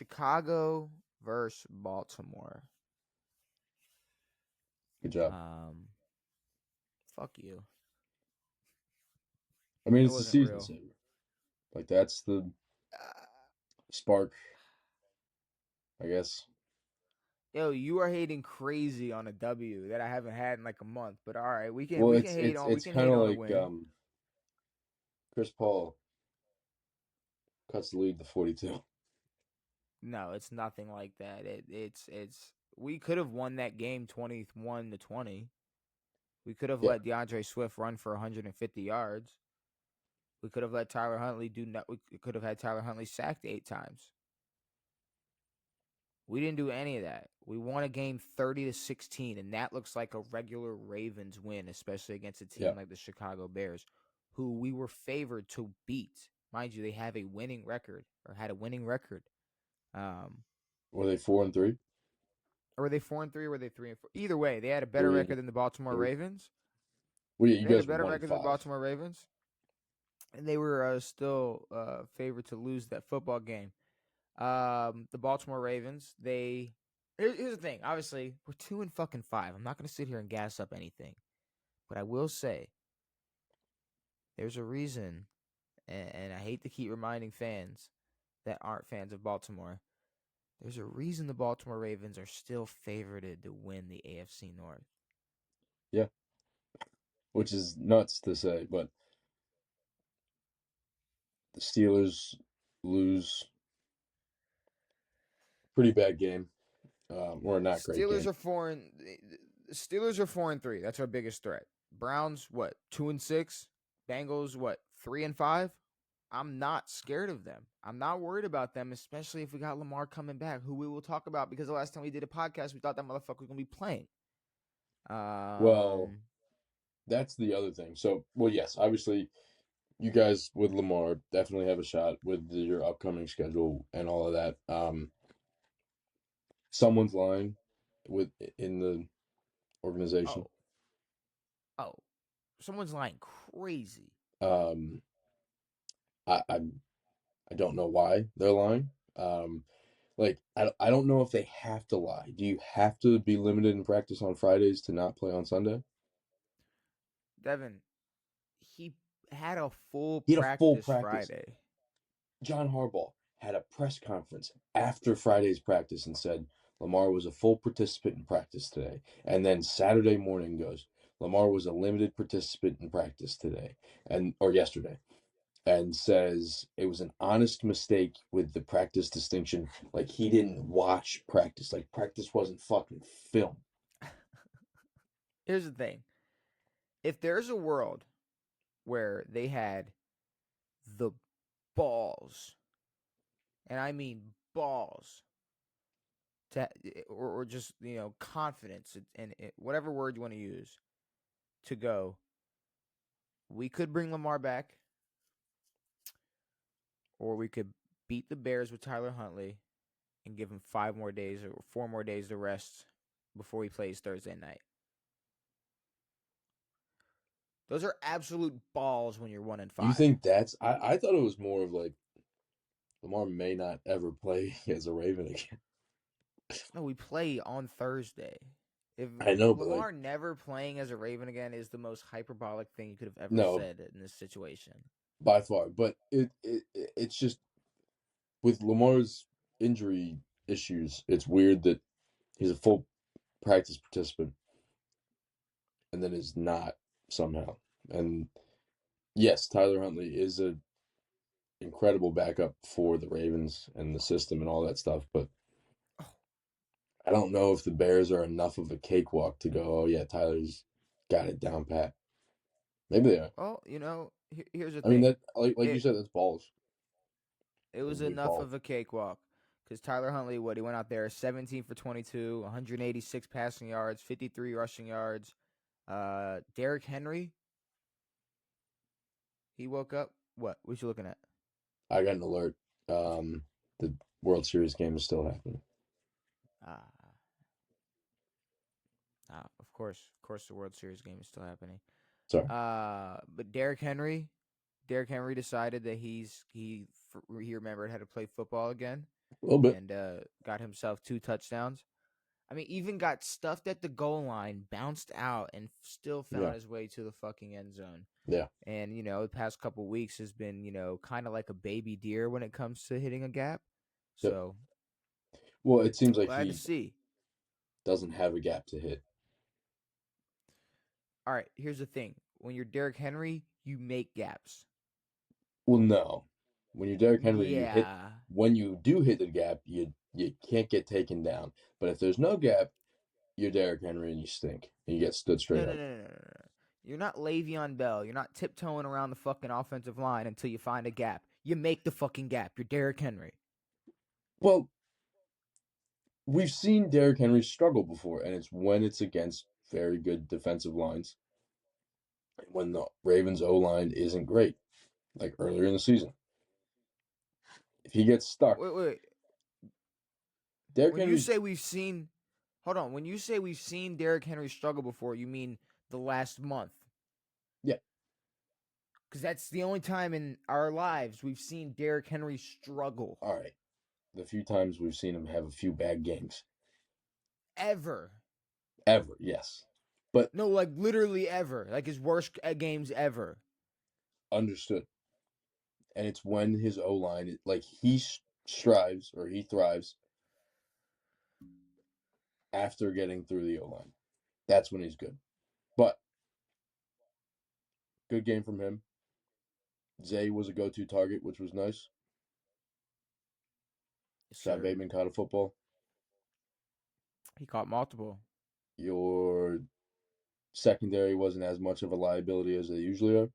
Chicago versus Baltimore. Good job. Fuck you. I mean, That it's the wasn't season real. saver. Like that's the Uh, spark, I guess. Yo, you are hating crazy on a W that I haven't had in like a month. But all right, we can Well, we can it's hate it's on we it's can kind hate of on a like win. Chris Paul cuts the lead to 42. No, it's nothing like that. It's we could have won that game 21-20. We could have Yeah. let DeAndre Swift run for 150 yards. We could have let Tyler Huntley do. We could have had Tyler Huntley sacked 8 times. We didn't do any of that. We won a game 30-16, and that looks like a regular Ravens win, especially against a Yeah. team like the Chicago Bears, who we were favored to beat. Mind you, they have a winning record or had a winning record. Were they 4-3? Or were they 4-3 or were they 3-4? Either way, they had a better Three record and than the Baltimore three. Ravens. Well, yeah, you They had a guys were better one and record than the five. Baltimore Ravens, and they were still favored to lose that football game. The Baltimore Ravens. Here's the thing. Obviously, we're 2-5. I'm not going to sit here and gas up anything, but I will say there's a reason, and I hate to keep reminding fans that aren't fans of Baltimore. There's a reason the Baltimore Ravens are still favored to win the AFC North. Yeah, which is nuts to say, but the Steelers lose. Pretty bad game, or a not great Steelers game. are 4-3. That's our biggest threat. Browns, what, 2-6? Bengals, what, 3-5? I'm not scared of them. I'm not worried about them, especially if we got Lamar coming back, who we will talk about because the last time we did a podcast, we thought that motherfucker was gonna be playing. Well, Um, that's the other thing. So, well, yes, obviously, you guys with Lamar definitely have a shot with your upcoming schedule and all of that. Someone's lying with in the organization. oh, oh, someone's lying crazy. Um, I don't know why they're lying. Like I don't know if they have to lie. Do you have to be limited in practice on Fridays to not play on Sunday? Devin, he had a full He had a full practice practice. Friday. John Harbaugh had a press conference after Friday's practice and said Lamar was a full participant in practice today. And then Saturday morning goes, Lamar was a limited participant in practice today and or yesterday. And says it was an honest mistake with the practice distinction. Like he didn't watch practice. Like practice wasn't fucking film. Here's the thing. If there's a world where they had the balls, and I mean balls, to or just confidence and whatever word you want to use to go, we could bring Lamar back, or we could beat the Bears with Tyler Huntley and give him 5 more days or 4 more days to rest before he plays Thursday night. Those are absolute balls when you're 1 and You 5. think that's I thought it was more of like Lamar may not ever play as a Raven again. No, we play on Thursday. If I know, but like Lamar never playing as a Raven again is the most hyperbolic thing you could have ever no, said in this situation. by far. But it's just with Lamar's injury issues, it's weird that he's a full practice participant and then is not somehow. And yes, Tyler Huntley is a incredible backup for the Ravens and the system and all that stuff, but I don't know if the Bears are enough of a cakewalk to go, oh yeah, Tyler's got it down pat. Maybe they are. Well, here's the I mean thing. that like you It said, that's balls. it Those was are big enough balls. of a cakewalk because Tyler Huntley, he went out there 17 for 22, 186 passing yards, 53 rushing yards. Derrick Henry, he woke up. What you looking at? I got an alert. The World Series game is still happening. Ah, of course, the World Series game is still happening. Sorry. But Derrick Henry decided that he remembered how to play football again, A little bit. and got himself 2 touchdowns. I mean, even got stuffed at the goal line, bounced out, and still Yeah. found his way to the fucking end zone. Yeah. And the past couple weeks has been kind of like a baby deer when it comes to hitting a gap. Yep. So Well, it seems like glad to he see. doesn't have a gap to hit. All right, here's the thing: when you're Derrick Henry, you make gaps. Well, no. When you're Derrick Henry, you hit. Yeah. When you do hit the gap, you can't get taken down. But if there's no gap, you're Derrick Henry and you stink. And you get stood straight No, no, up. no, no, no, no, no. You're not Le'Veon Bell. You're not tiptoeing around the fucking offensive line until you find a gap. You make the fucking gap. You're Derrick Henry. Well, we've seen Derrick Henry struggle before, and it's when it's against very good defensive lines. When the Ravens O line isn't great, like earlier in the season. If he gets stuck, Wait, wait. Derrick When you Henry's. say we've seen, hold on. When you say we've seen Derrick Henry struggle before, you mean the last month? Yeah. Because that's the only time in our lives we've seen Derrick Henry struggle. All right. The few times we've seen him have a few bad games. Ever. Ever, yes. But No, like literally ever. Like his worst games ever. understood. And it's when his O line, like he strives or he thrives after getting through the O line. That's when he's good. But good game from him. Zay was a go-to target, which was nice. Yes, Shot sir. Bateman caught a football. He caught multiple. Your secondary wasn't as much of a liability as they usually are,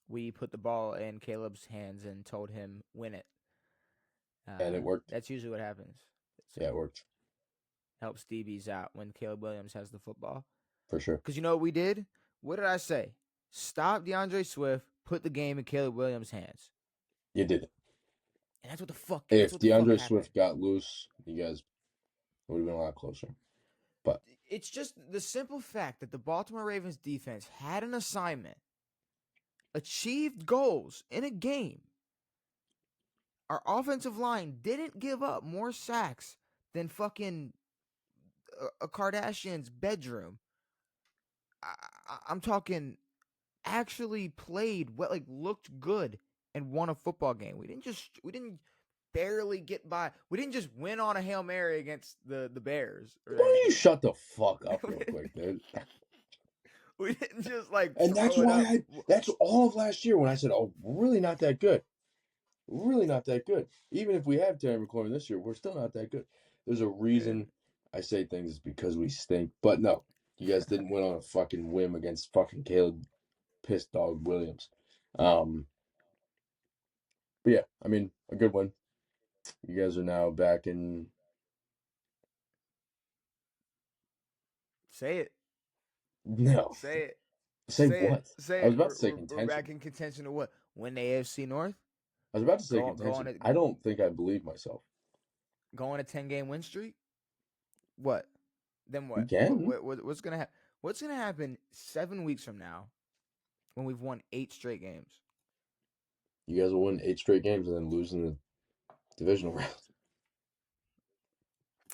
We put the ball in Caleb's hands and told him win it. and it worked. That's usually what happens. So Yeah, it worked helps DBs out when Caleb Williams has the football. for sure. Because you know what we did? What did I say? Stop DeAndre Swift. Put the game in Caleb Williams' hands. You did it. And that's what the fuck. That's If what the fuck DeAndre happened. Swift got loose, you guys would have been a lot closer. But It's just the simple fact that the Baltimore Ravens defense had an assignment, achieved goals in a game. Our offensive line didn't give up more sacks than fucking a Kardashian's bedroom. I'm talking actually played well, like looked good and won a football game. We didn't barely get by. We didn't just win on a Hail Mary against the Bears or why don't you anything. shut the fuck up real quick, dude? We didn't just like And that's throw it why up. that's all of last year when I said, oh, we're really not that good. We're really not that good. Even if we have Terry McLaurin this year, we're still not that good. There's a reason I say things because we stink. But no, you guys didn't win on a fucking whim against fucking Caleb Piss Dog Williams. But yeah, I mean, a good one. You guys are now back in. Say it. No. Say it. Say Say it. what? Say I was it. about to say We're contention. back in contention to what? Win the AFC North? I was about to say Go on contention. a I don't think I believe myself. go on a 10-game win streak? What? Then We what? can. What's gonna happen? What's gonna happen 7 weeks from now when we've won 8 straight games? You guys will win 8 straight games and then lose in the divisional round.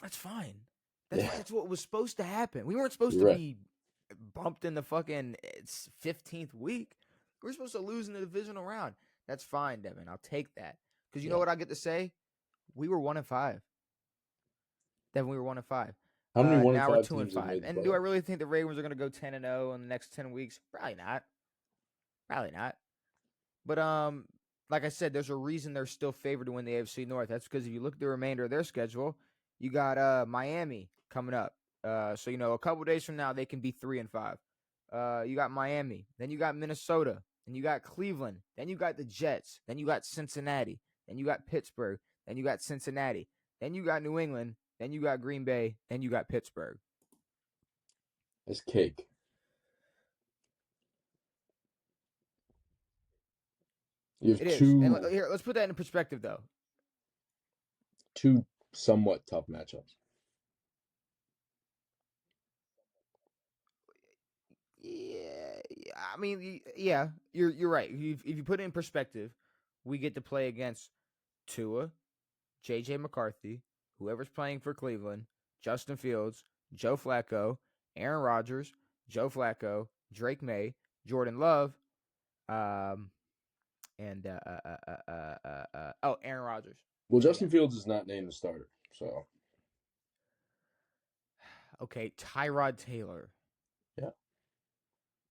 That's fine. That's Yeah, fine. That's what was supposed to happen. We weren't supposed you're to right. be bumped in the fucking 15th week. We are supposed to lose in the divisional round. That's fine, Devin. I'll take that. Because you know Yeah. what I get to say? We were 1-5. Devin, we were 1-5. How many one and Now we're five two and teams have five. made the And do I playoffs? really think the Ravens are going to go 10-0 in the next 10 weeks? Probably not. Probably not. But like I said, there's a reason they're still favored to win the AFC North. That's because if you look at the remainder of their schedule, you got Miami coming up. So a couple days from now they can be 3-5. You got Miami, then you got Minnesota, then you got Cleveland, then you got the Jets, then you got Cincinnati, then you got Pittsburgh, then you got Cincinnati, then you got New England, then you got Green Bay, then you got Pittsburgh. It's cake. You have It is. And two here, let's put that in perspective, though. two somewhat tough matchups. Yeah, I mean, yeah, you're right. If you put it in perspective, we get to play against Tua, J.J. McCarthy, whoever's playing for Cleveland, Justin Fields, Joe Flacco, Aaron Rodgers, Joe Flacco, Drake May, Jordan Love, um, and Aaron Rodgers. Well, So yeah, Justin Fields is not named the starter, so okay, Tyrod Taylor. yeah.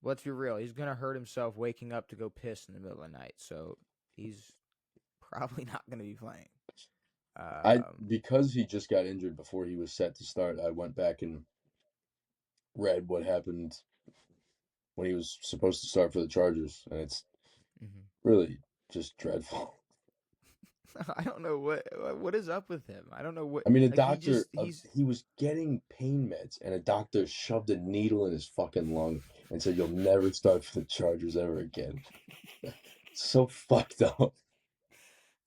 Let's be real. He's gonna hurt himself waking up to go piss in the middle of the night, so he's probably not gonna be playing. I Um, because he just got injured before he was set to start, I went back and read what happened when he was supposed to start for the Chargers, and it's mhm. really just dreadful. I don't know what is up with him. I don't know what I mean, like he's he was getting pain meds, and a doctor shoved a needle in his fucking lung and said, "You'll never start for the Chargers ever again." So fucked up.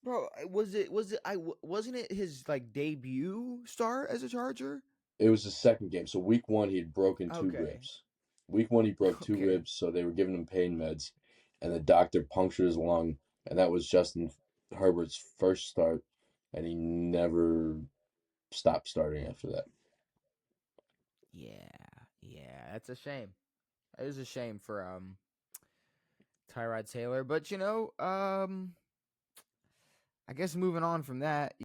bro. Wasn't it his like debut start as a Charger? It was his second game. So week one, he had broken two Okay, ribs. Week one, he broke two okay, ribs, so they were giving him pain meds, and the doctor punctured his lung, and that was Justin Herbert's first start, and he never stopped starting after that. yeah, yeah. That's a shame. It is a shame for Tyrod Taylor, but I guess moving on from that,